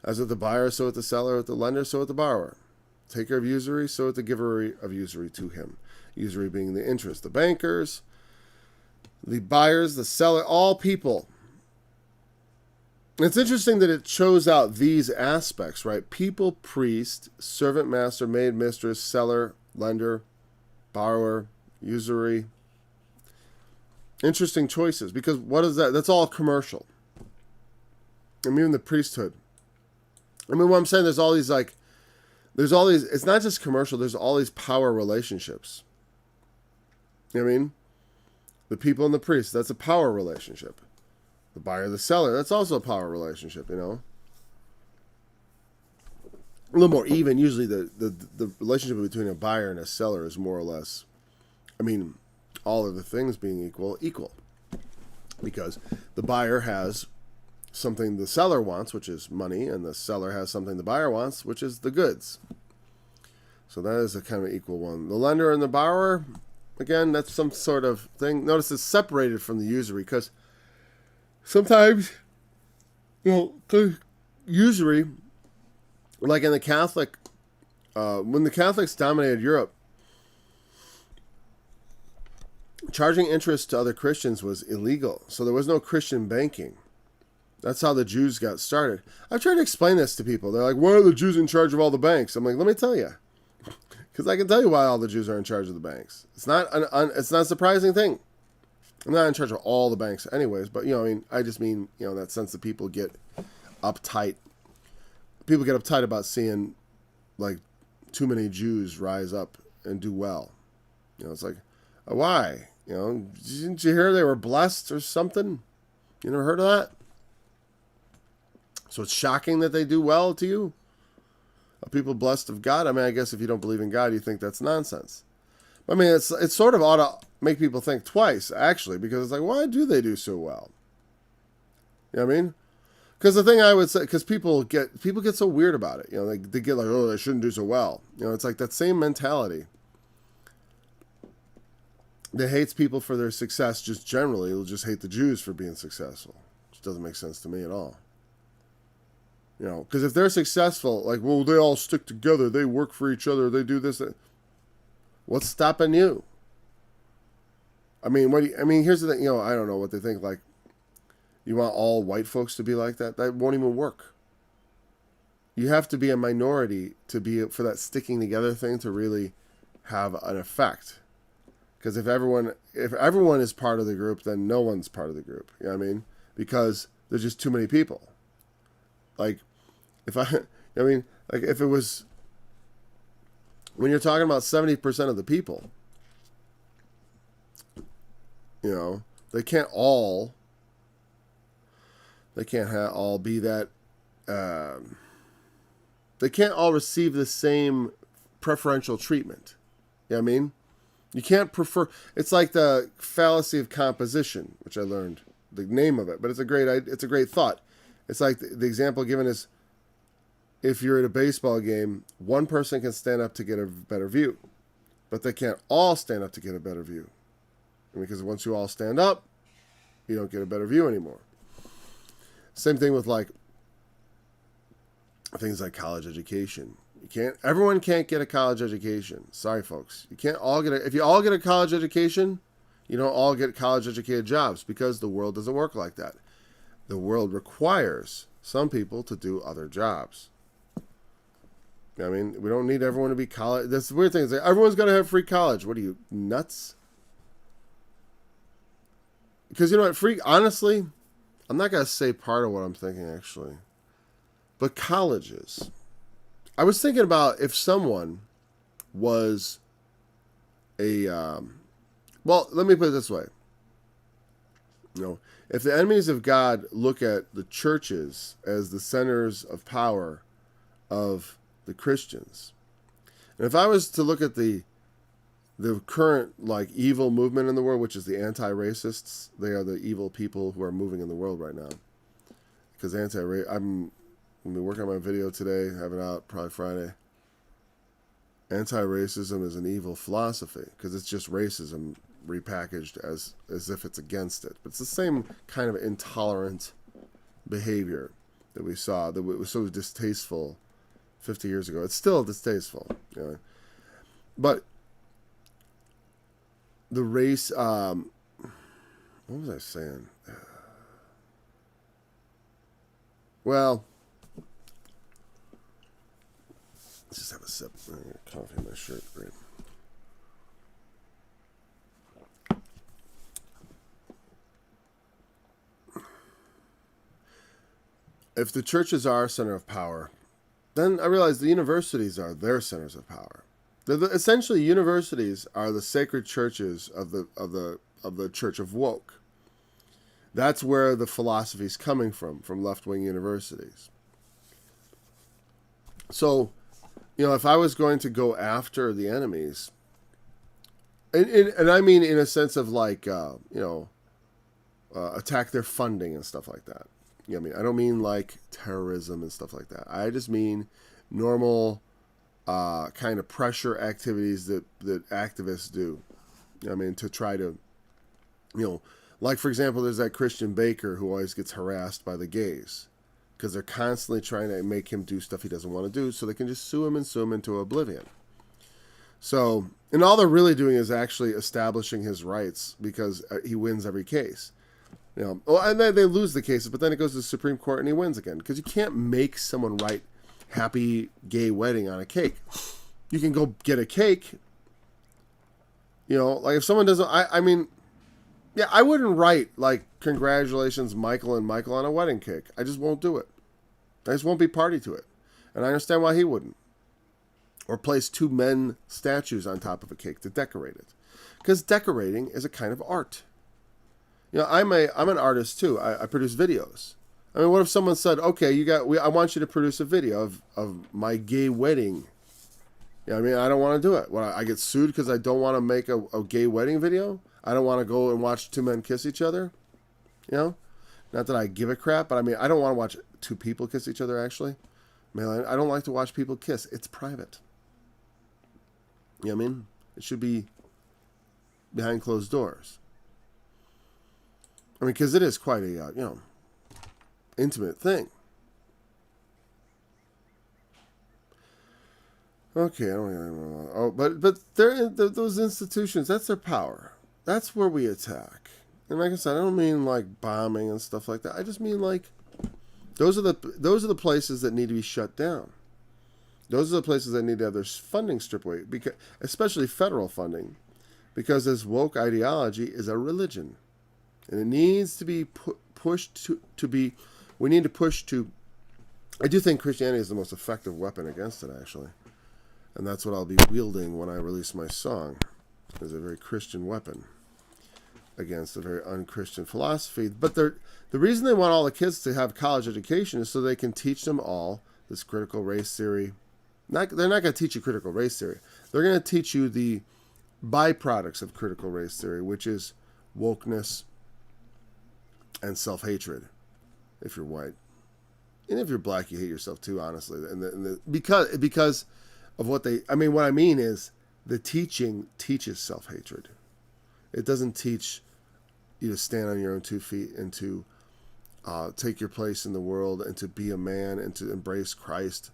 As with the buyer, so with the seller, with the lender, so with the borrower. Taker of usury, so with the giver of usury to him. Usury being the interest. The bankers, the buyers, the seller, all people. It's interesting that it chose out these aspects, right? People, priest, servant, master, maid, mistress, seller, lender, borrower, usury. Interesting choices, because what is that? That's all commercial. Even the priesthood. What I'm saying, there's all these, it's not just commercial, there's all these power relationships. You know what I mean? The people and the priest, that's a power relationship. The buyer, the seller, that's also a power relationship, you know. A little more even. Usually the relationship between a buyer and a seller is more or less, I mean, all of the things being equal. Because the buyer has something the seller wants, which is money, and the seller has something the buyer wants, which is the goods. So that is a kind of equal one. The lender and the borrower, again, that's some sort of thing. Notice it's separated from the usury, because sometimes, you know, the usury, like in the Catholic, when the Catholics dominated Europe, charging interest to other Christians was illegal. So there was no Christian banking. That's how the Jews got started. I've tried to explain this to people. They're like, why are the Jews in charge of all the banks? I'm like, let me tell you. Because I can tell you why all the Jews are in charge of the banks. It's not it's not a surprising thing. I'm not in charge of all the banks anyways, but, you know, I mean, I just mean, you know, that sense that people get uptight. People get uptight about seeing, like, too many Jews rise up and do well. You know, it's like, why? You know, didn't you hear they were blessed or something? You never heard of that? So it's shocking that they do well to you? Are people blessed of God? I mean, I guess if you don't believe in God, you think that's nonsense. I mean, it sort of ought to make people think twice, actually, because it's like, why do they do so well? You know what I mean? Because the thing I would say, because people get so weird about it. You know, they get like, oh, they shouldn't do so well. You know, it's like that same mentality that hates people for their success just generally. It'll just hate the Jews for being successful. Which doesn't make sense to me at all. You know, because if they're successful, like, well, they all stick together, they work for each other, they do this. What's stopping you? I mean, here's the thing. You know, I don't know what they think. Like, you want all white folks to be like that? That won't even work. You have to be a minority to be for that sticking together thing to really have an effect. Because if everyone is part of the group, then no one's part of the group. You know what I mean? Because there's just too many people. Like, if it was, when you're talking about 70% of the people, you know, they can't all be that, they can't all receive the same preferential treatment. You know what I mean? You can't prefer, it's like the fallacy of composition, which I learned the name of it, but it's a great thought. It's like the example given is, if you're at a baseball game, one person can stand up to get a better view, but they can't all stand up to get a better view. Because once you all stand up, you don't get a better view anymore. Same thing with like things like college education. Everyone can't get a college education. Sorry, folks. You can't all get if you all get a college education, you don't all get college educated jobs, because the world doesn't work like that. The world requires some people to do other jobs. I mean, we don't need everyone to be college. That's the weird thing. It's like, everyone's got to have free college. What are you, nuts? Because, you know what, honestly, I'm not going to say part of what I'm thinking, actually. But colleges. I was thinking about if someone was well, let me put it this way. You know, if the enemies of God look at the churches as the centers of power of the Christians, and if I was to look at the current like evil movement in the world, which is the anti-racists, they are the evil people who are moving in the world right now. Because I'm going to be working on my video today, have it out probably Friday. Anti-racism is an evil philosophy because it's just racism repackaged as if it's against it. But it's the same kind of intolerant behavior that we saw that was so distasteful 50 years ago. It's still distasteful, you know. But the race, what was I saying? Well, let's just have a sip. Coffee in my shirt. Great. If the churches are a center of power, then I realize the universities are their centers of power. Essentially, universities are the sacred churches of the Church of Woke. That's where the philosophy is coming from left-wing universities. So, if I was going to go after the enemies, and I mean in a sense of like, attack their funding and stuff like that. I don't mean like terrorism and stuff like that. I just mean normal kind of pressure activities that activists do. To try to, like for example, there's that Christian Baker who always gets harassed by the gays because they're constantly trying to make him do stuff he doesn't want to do so they can just sue him into oblivion. So, and all they're really doing is actually establishing his rights because he wins every case. And then they lose the cases, but then it goes to the Supreme Court and he wins again. Because you can't make someone write happy gay wedding on a cake. You can go get a cake. Like if someone doesn't, I wouldn't write like congratulations Michael and Michael on a wedding cake. I just won't do it. I just won't be party to it. And I understand why he wouldn't. Or place 2 men statues on top of a cake to decorate it. Because decorating is a kind of art. I'm an artist too. I produce videos. What if someone said, okay, I want you to produce a video of my gay wedding. I don't want to do it. I get sued because I don't want to make a gay wedding video? I don't want to go and watch 2 men kiss each other? Not that I give a crap, but I don't want to watch 2 people kiss each other, actually. I don't like to watch people kiss. It's private. It should be behind closed doors. Because it is quite a, intimate thing. Okay, I don't even know. But those institutions, that's their power. That's where we attack. And like I said, I don't mean like bombing and stuff like that. I just mean like those are the places that need to be shut down. Those are the places that need to have their funding stripped away, because especially federal funding, because this woke ideology is a religion. And it needs to be pushed to be, we need to push to, I do think Christianity is the most effective weapon against it, actually. And that's what I'll be wielding when I release my song, as a very Christian weapon against a very un-Christian philosophy. But the reason they want all the kids to have college education is so they can teach them all this critical race theory. They're not going to teach you critical race theory. They're going to teach you the byproducts of critical race theory, which is wokeness and self-hatred, if you're white. And if you're black, you hate yourself too, honestly. Because of what what I mean is the teaching teaches self-hatred. It doesn't teach you to stand on your own 2 feet and to take your place in the world and to be a man and to embrace Christ.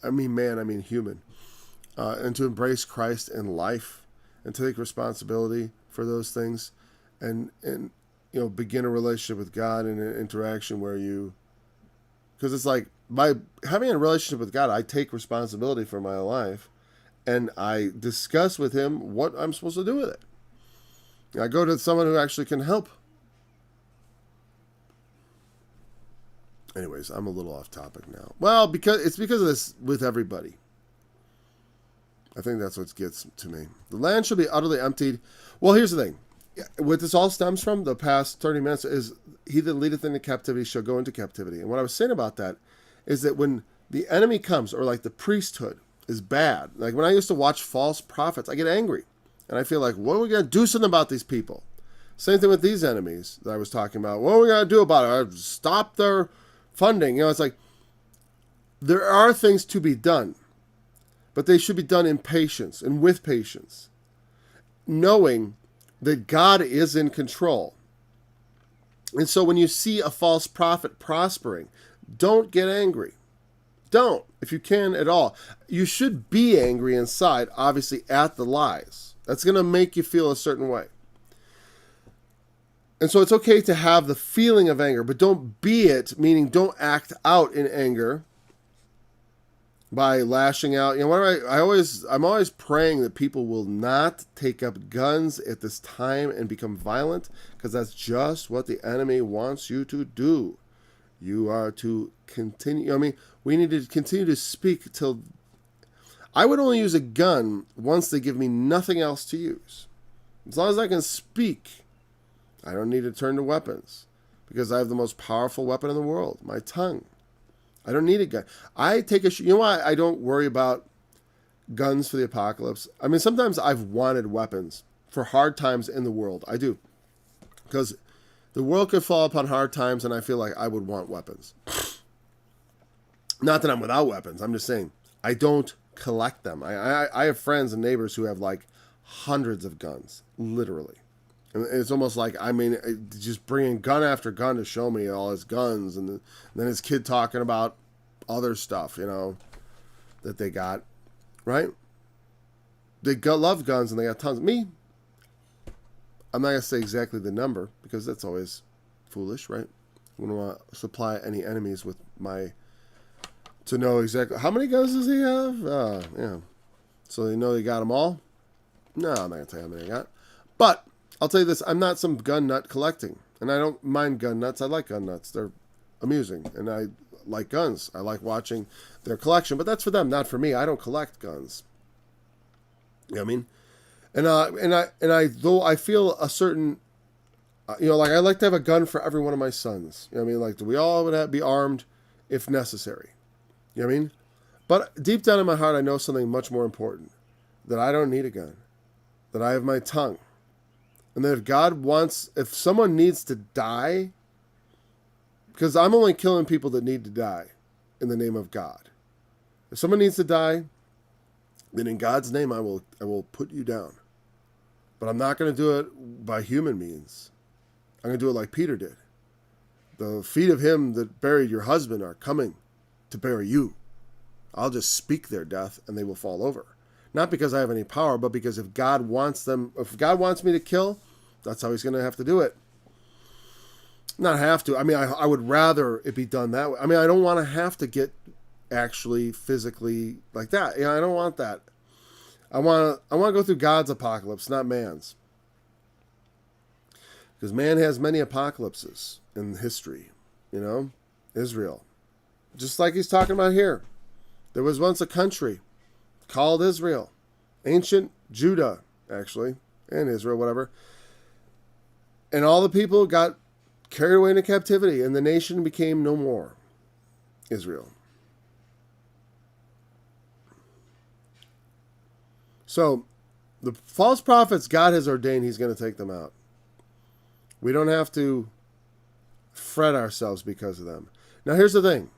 I mean human. And to embrace Christ in life and to take responsibility for those things and begin a relationship with God and an interaction where because it's like, by having a relationship with God, I take responsibility for my life and I discuss with him what I'm supposed to do with it. I go to someone who actually can help. Anyways, I'm a little off topic now. Well, because of this with everybody. I think that's what gets to me. The land shall be utterly emptied. Well, here's the thing. What this all stems from, the past 30 minutes, is he that leadeth into captivity shall go into captivity. And what I was saying about that is that when the enemy comes, or like the priesthood is bad, like when I used to watch false prophets, I get angry. And I feel like, what are we going to do something about these people? Same thing with these enemies that I was talking about. What are we going to do about it? Stop their funding. It's like, there are things to be done, but they should be done in patience and with patience, knowing that God is in control. And so when you see a false prophet prospering, don't get angry. Don't, if you can at all. You should be angry inside, obviously, at the lies. That's going to make you feel a certain way. And so it's okay to have the feeling of anger, but don't be it, meaning don't act out in anger by lashing out. I'm always praying that people will not take up guns at this time and become violent, because that's just what the enemy wants you to do. You are to continue. We need to continue to speak till. I would only use a gun once they give me nothing else to use. As long as I can speak I don't need to turn to weapons because I have the most powerful weapon in the world, my tongue. I don't need a gun. You know why I don't worry about guns for the apocalypse? I mean, sometimes I've wanted weapons for hard times in the world. I do. Because the world could fall upon hard times, and I feel like I would want weapons. Not that I'm without weapons. I'm just saying I don't collect them. I have friends and neighbors who have like hundreds of guns, literally. And it's almost like, I mean, just bringing gun after gun to show me all his guns, and then his kid talking about other stuff, that they got, right? They love guns, and they got tons. Me, I'm not going to say exactly the number, because that's always foolish, right? I wouldn't want to supply any enemies with to know exactly. How many guns does he have? Yeah. So they know they got them all? No, I'm not going to tell you how many I got. But I'll tell you this, I'm not some gun nut collecting. And I don't mind gun nuts. I like gun nuts. They're amusing. And I like guns. I like watching their collection. But that's for them, not for me. I don't collect guns. You know what I mean? And I though I feel a certain, like I like to have a gun for every one of my sons. You know what I mean? Like, we all would be armed if necessary. You know what I mean? But deep down in my heart, I know something much more important. That I don't need a gun. That I have my tongue. And that if someone needs to die, because I'm only killing people that need to die in the name of God. If someone needs to die, then in God's name I will put you down. But I'm not going to do it by human means. I'm going to do it like Peter did. The feet of him that buried your husband are coming to bury you. I'll just speak their death and they will fall over. Not because I have any power, but because if God wants me to kill, that's how he's going to have to do it. Not have to. I mean, I would rather it be done that way. I mean, I don't want to have to get actually physically like that. I don't want that. I want to go through God's apocalypse, not man's. Because man has many apocalypses in history, Israel. Just like he's talking about here. There was once a country called Israel. Ancient Judah, actually, and Israel, whatever. And all the people got carried away into captivity, and the nation became no more. Israel. So, the false prophets, God has ordained he's going to take them out. We don't have to fret ourselves because of them. Now, here's the thing.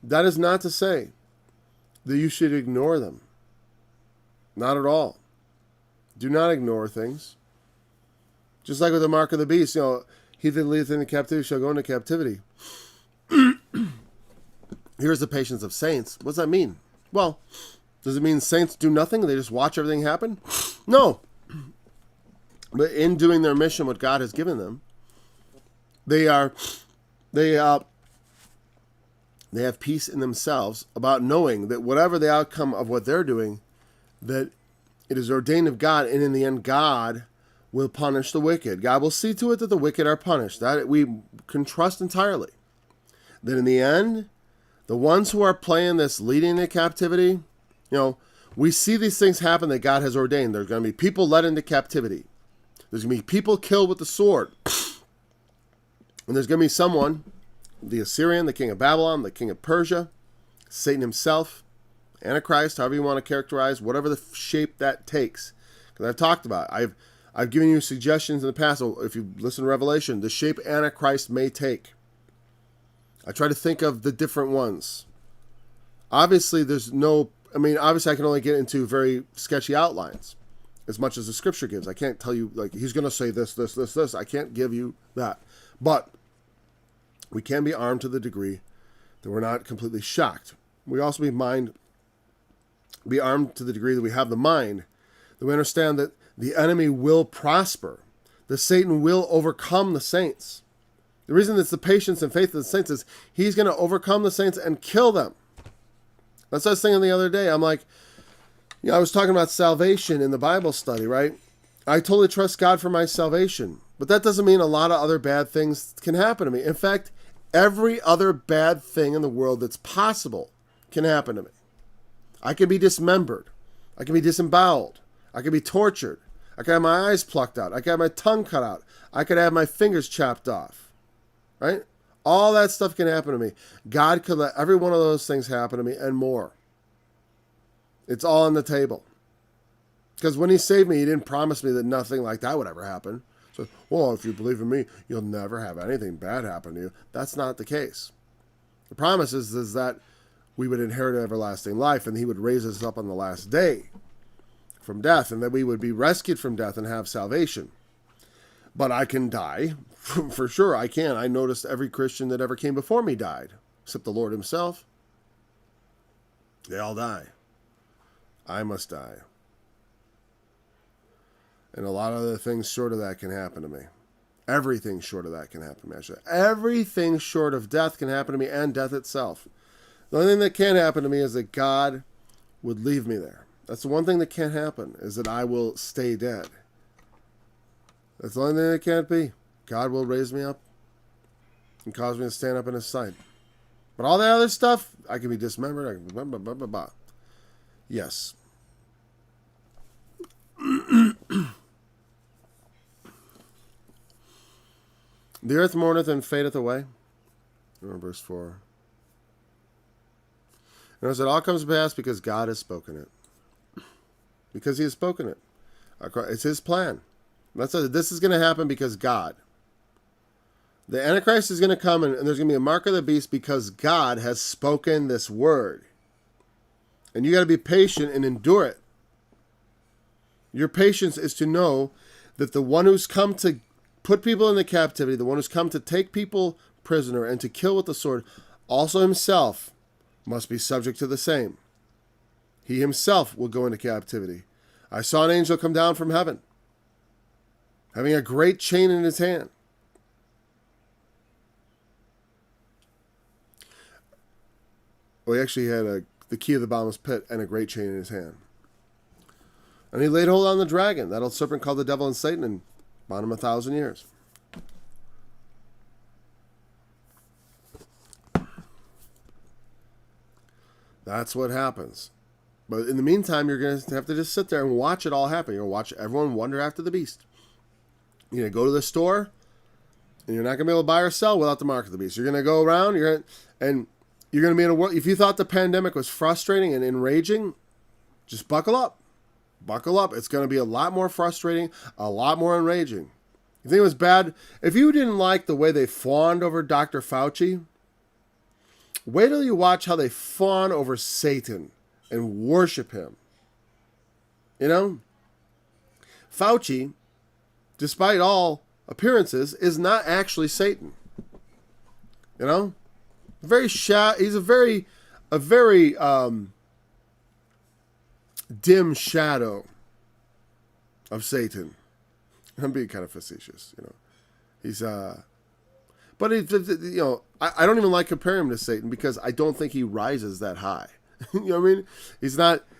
That is not to say that you should ignore them. Not at all. Do not ignore things. Just like with the mark of the beast, he that leadeth into captivity shall go into captivity. Here's the patience of saints. What does that mean? Well, does it mean saints do nothing? They just watch everything happen? No. But in doing their mission, what God has given them, they have peace in themselves about knowing that whatever the outcome of what they're doing, that it is ordained of God, and in the end, God will punish the wicked. God will see to it that the wicked are punished. That we can trust entirely. That in the end, the ones who are playing this leading into captivity, we see these things happen that God has ordained. There's going to be people led into captivity. There's going to be people killed with the sword. And there's going to be someone, the Assyrian, the king of Babylon, the king of Persia, Satan himself, Antichrist, however you want to characterize, whatever the shape that takes. Because I've talked about it. I've given you suggestions in the past. If you listen to Revelation, the shape Antichrist may take. I try to think of the different ones. Obviously, obviously I can only get into very sketchy outlines as much as the scripture gives. I can't tell you, like, he's going to say this, this, this, this. I can't give you that. But we can be armed to the degree that we're not completely shocked. We also be armed to the degree that we have the mind, that we understand that the enemy will prosper, that Satan will overcome the saints. The reason it's the patience and faith of the saints is he's going to overcome the saints and kill them. That's what I was thinking the other day. I'm like, I was talking about salvation in the Bible study, right? I totally trust God for my salvation. But that doesn't mean a lot of other bad things can happen to me. In fact, every other bad thing in the world that's possible can happen to me. I can be dismembered. I can be disemboweled. I can be tortured. I could have my eyes plucked out. I could have my tongue cut out. I could have my fingers chopped off. Right? All that stuff can happen to me. God could let every one of those things happen to me and more. It's all on the table. Because when he saved me, he didn't promise me that nothing like that would ever happen. So, well, if you believe in me, you'll never have anything bad happen to you. That's not the case. The promise is that we would inherit everlasting life, and he would raise us up on the last day from death, and that we would be rescued from death and have salvation. But I can die. For sure, I can. I noticed every Christian that ever came before me died, except the Lord himself. They all die. I must die. And a lot of other things short of that can happen to me. Everything short of that can happen to me, actually. Everything short of death can happen to me, and death itself. The only thing that can happen to me is that God would leave me there. That's the one thing that can't happen, is that I will stay dead. That's the only thing that can't be. God will raise me up and cause me to stand up in his sight. But all that other stuff, I can be dismembered. I can blah, blah, blah, blah, blah. Yes. The earth mourneth and fadeth away. Remember verse 4. And as it all comes to pass because God has spoken it. Because he has spoken it. It's his plan. This is going to happen because God. The Antichrist is going to come and there's going to be a mark of the beast because God has spoken this word. And you got to be patient and endure it. Your patience is to know that the one who's come to put people into captivity, the one who's come to take people prisoner and to kill with the sword, also himself must be subject to the same. He himself will go into captivity. I saw an angel come down from heaven, having a great chain in his hand. Well, he actually had the key of the bottomless pit and a great chain in his hand. And he laid hold on the dragon, that old serpent called the devil and Satan, and bound him 1,000 years. That's what happens. But in the meantime, you're going to have to just sit there and watch it all happen. You're going to watch everyone wander after the beast. You're going to go to the store, and you're not going to be able to buy or sell without the mark of the beast. You're going to go around, and you're going to be in a world. If you thought the pandemic was frustrating and enraging, just buckle up. Buckle up. It's going to be a lot more frustrating, a lot more enraging. You think it was bad? If you didn't like the way they fawned over Dr. Fauci, wait till you watch how they fawn over Satan and worship him. You know? Fauci, despite all appearances, is not actually Satan. You know? He's a very dim shadow of Satan. I'm being kind of facetious, you know. He's but I don't even like comparing him to Satan because I don't think he rises that high. You know what I mean?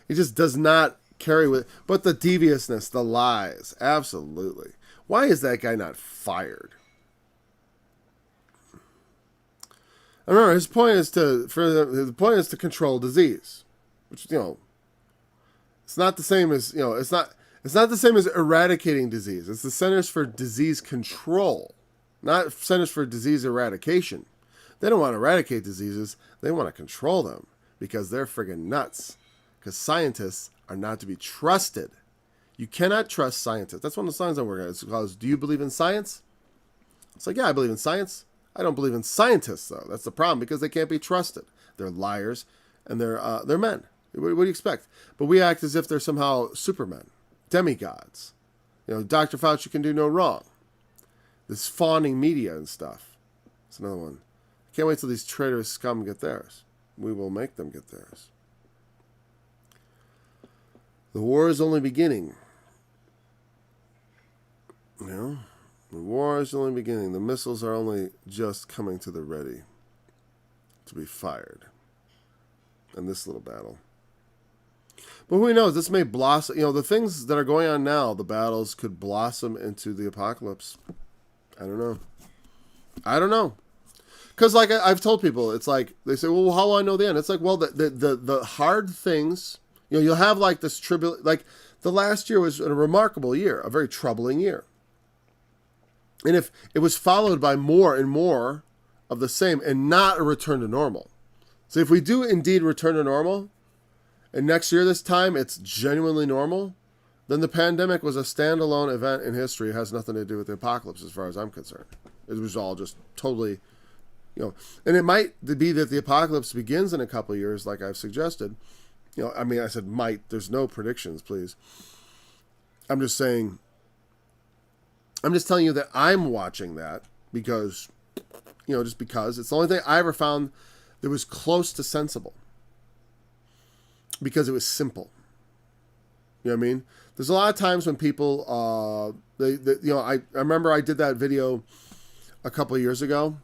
He just does not carry with, but the deviousness, the lies, absolutely. Why is that guy not fired? I remember his point is to control disease, which, you know, it's not the same as, you know, it's not the same as eradicating disease. It's the Centers for Disease Control, not Centers for Disease Eradication. They don't want to eradicate diseases. They want to control them because they're friggin' nuts. Because scientists are not to be trusted. You cannot trust scientists. That's one of the signs I'm working on. It's called, do you believe in science? It's like, yeah, I believe in science. I don't believe in scientists, though. That's the problem because they can't be trusted. They're liars and they're men. What do you expect? But we act as if they're somehow supermen, demigods. You know, Dr. Fauci can do no wrong. This fawning media and stuff. That's another one. Can't wait till these traitorous scum get theirs. We will make them get theirs. The war is only beginning. You know, the war is only beginning. The missiles are only just coming to the ready to be fired in this little battle. But who knows? This may blossom. You know, the things that are going on now, the battles could blossom into the apocalypse. I don't know. Because, like I've told people, it's like, they say, well, how will I know the end? It's like, well, the hard things, you know, you'll have like this like the last year was a remarkable year, a very troubling year. And if it was followed by more and more of the same and not a return to normal. So if we do indeed return to normal, and next year this time it's genuinely normal, then the pandemic was a standalone event in history. It has nothing to do with the apocalypse as far as I'm concerned. It was all just totally, and it might be that the apocalypse begins in a couple of years, like I've suggested. I said might. There's no predictions, please. I'm just saying, I'm just telling you that I'm watching that because, just because it's the only thing I ever found that was close to sensible. Because it was simple. You know what I mean? There's a lot of times when people, I remember I did that video a couple of years ago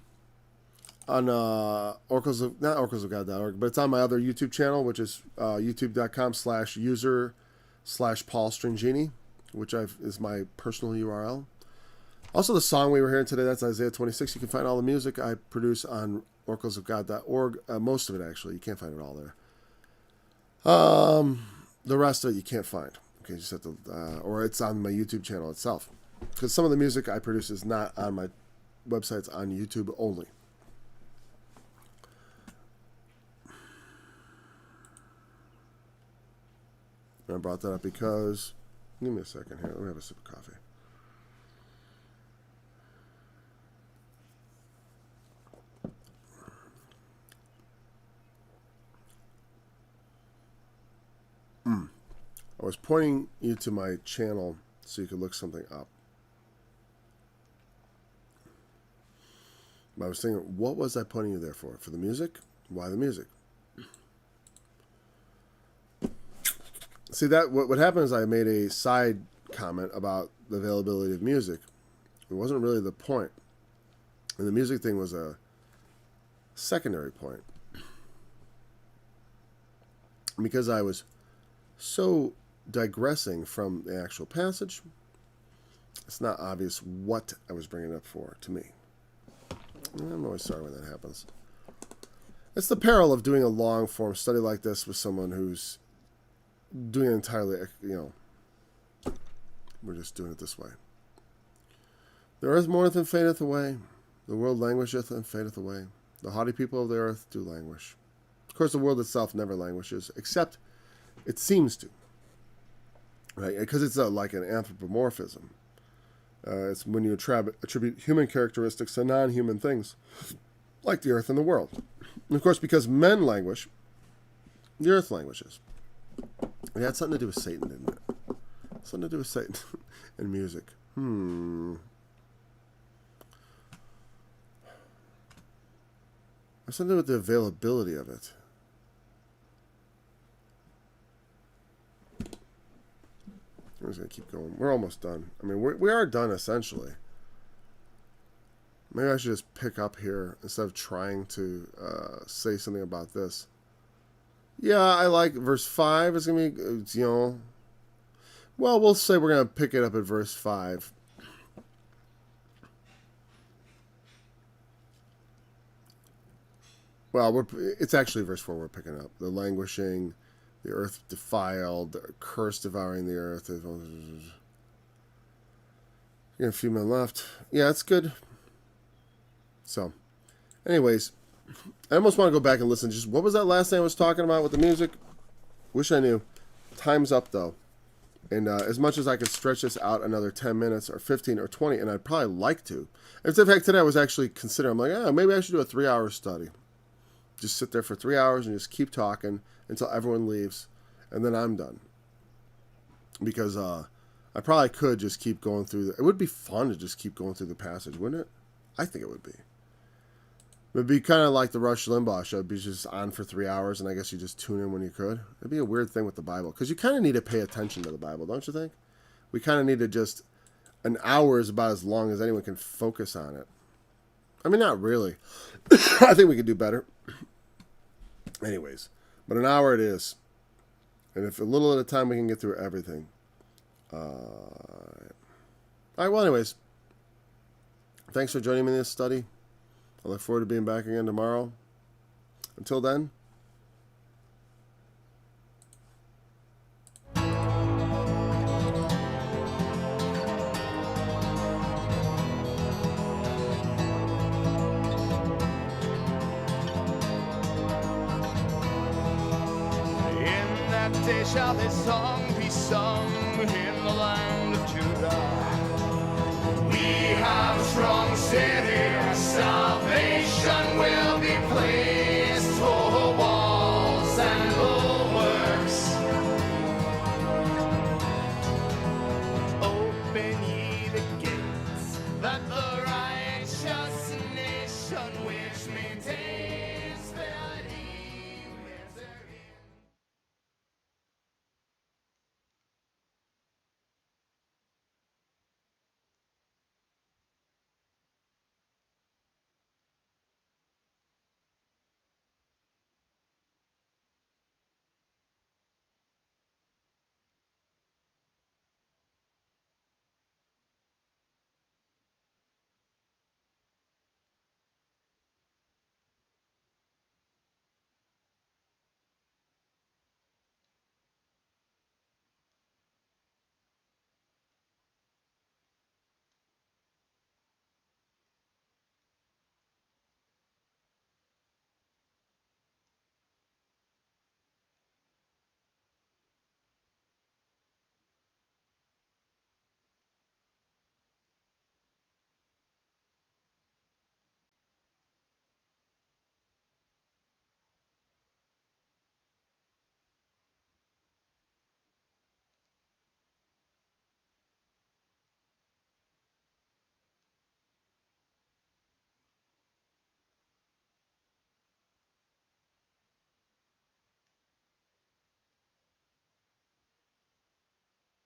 on not oraclesofgod.org, but it's on my other YouTube channel, which is youtube.com/user/Paul Strangini, which is my personal URL. Also, the song we were hearing today, that's Isaiah 26. You can find all the music I produce on oraclesofgod.org. Most of it, actually. You can't find it all there. The rest of it you can't find. Okay, you just have to, or it's on my YouTube channel itself. Because some of the music I produce is not on my website, it's on YouTube only. And I brought that up because, give me a second here, let me have a sip of coffee. I was pointing you to my channel so you could look something up. I was thinking, what was I pointing you there for? For the music? Why the music? See, that what happened is I made a side comment about the availability of music. It wasn't really the point. And the music thing was a secondary point. Because I was so digressing from the actual passage, it's not obvious what I was bringing it up for to me. I'm always sorry when that happens. It's the peril of doing a long form study like this with someone who's doing it entirely, we're just doing it this way. The earth mourneth and fadeth away. The world languisheth and fadeth away. The haughty people of the earth do languish. Of course, the world itself never languishes, except it seems to. Right? Because it's like an anthropomorphism. It's when you attribute human characteristics to non-human things, like the earth and the world. And of course, because men languish, the earth languishes. It had something to do with Satan, didn't it? Something to do with Satan and music. It's something to do with the availability of it. I'm just going to keep going. We're almost done. I mean, we are done, essentially. Maybe I should just pick up here instead of trying to say something about this. Yeah, I like verse 5. It's going to be, well, we'll say we're going to pick it up at verse 5. Well, it's actually verse 4 we're picking up. The languishing, the earth defiled, the curse devouring the earth. You got a few men left. Yeah, it's good. So, anyways, I almost want to go back and listen. Just what was that last thing I was talking about with the music? Wish I knew. Time's up, though. And as much as I could stretch this out another 10 minutes or 15 or 20, and I'd probably like to. In fact, today I was actually considering, I'm like, maybe I should do a 3-hour study. Just sit there for 3 hours and just keep talking until everyone leaves, and then I'm done. Because I probably could just keep going through. It would be fun to just keep going through the passage, wouldn't it? I think it would be. It would be kind of like the Rush Limbaugh show. It'd be just on for 3 hours, and I guess you just tune in when you could. It'd be a weird thing with the Bible, because you kind of need to pay attention to the Bible, don't you think? We kind of need to just... An hour is about as long as anyone can focus on it. I mean, not really. I think we could do better. Anyways, but an hour it is. And if a little at a time we can get through everything. All right, well, anyways. Thanks for joining me in this study. I look forward to being back again tomorrow. Until then, shall this song be sung in the land of Judah. We have a strong city.